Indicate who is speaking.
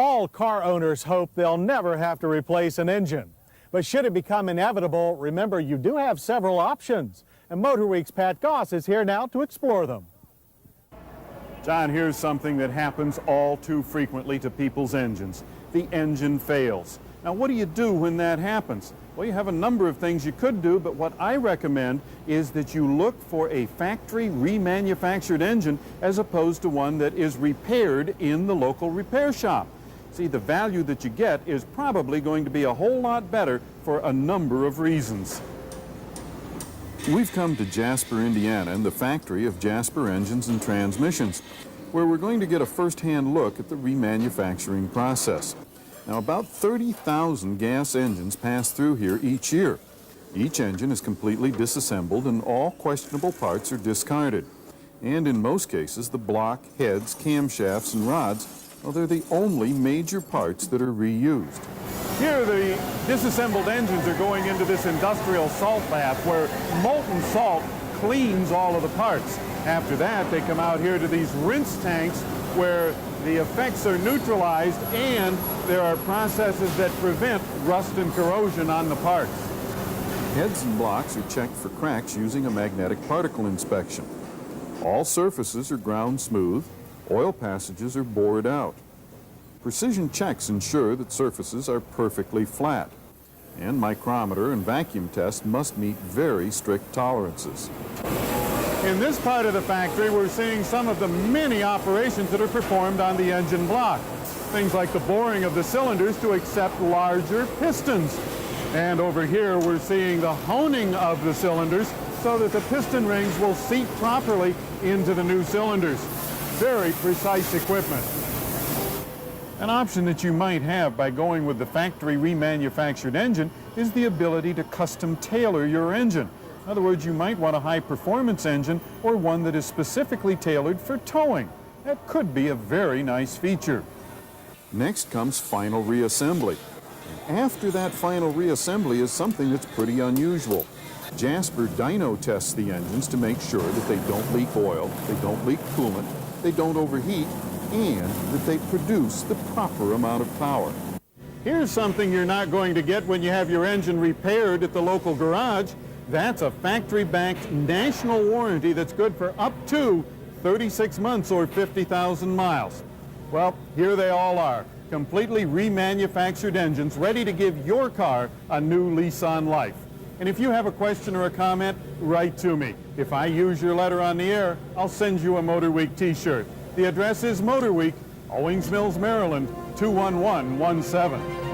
Speaker 1: All car owners hope they'll never have to replace an engine. But should it become inevitable, remember you do have several options. And Motorweek's Pat Goss is here now to explore them.
Speaker 2: John, here's something that happens all too frequently to people's engines. The engine fails. Now, what do you do when that happens? Well, you have a number of things you could do, but what I recommend is that you look for a factory remanufactured engine as opposed to one that is repaired in the local repair shop. See, the value that you get is probably going to be a whole lot better for a number of reasons. We've come to Jasper, Indiana, and the factory of Jasper Engines and Transmissions, where we're going to get a first-hand look at the remanufacturing process. Now, about 30,000 gas engines pass through here each year. Each engine is completely disassembled and all questionable parts are discarded. And in most cases, the block, heads, camshafts, and rods, well, they're the only major parts that are reused. Here, the disassembled engines are going into this industrial salt bath where molten salt cleans all of the parts. After that, they come out here to these rinse tanks where the effects are neutralized and there are processes that prevent rust and corrosion on the parts.
Speaker 3: Heads and blocks are checked for cracks using a magnetic particle inspection. All surfaces are ground smooth. Oil passages are bored out. Precision checks ensure that surfaces are perfectly flat. And micrometer and vacuum tests must meet very strict tolerances.
Speaker 2: In this part of the factory, we're seeing some of the many operations that are performed on the engine block. Things like the boring of the cylinders to accept larger pistons. And over here, we're seeing the honing of the cylinders so that the piston rings will seat properly into the new cylinders. Very precise equipment. An option that you might have by going with the factory remanufactured engine is the ability to custom tailor your engine. In other words, you might want a high-performance engine or one that is specifically tailored for towing. That could be a very nice feature.
Speaker 3: Next comes final reassembly. And after that final reassembly is something that's pretty unusual. Jasper dyno tests the engines to make sure that they don't leak oil, they don't leak coolant, they don't overheat, and that they produce the proper amount of power.
Speaker 2: Here's something you're not going to get when you have your engine repaired at the local garage. That's a factory-backed national warranty that's good for up to 36 months or 50,000 miles. Well, here they all are, completely remanufactured engines ready to give your car a new lease on life. And if you have a question or a comment, write to me. If I use your letter on the air, I'll send you a Motorweek t-shirt. The address is Motorweek, Owings Mills, Maryland, 21117.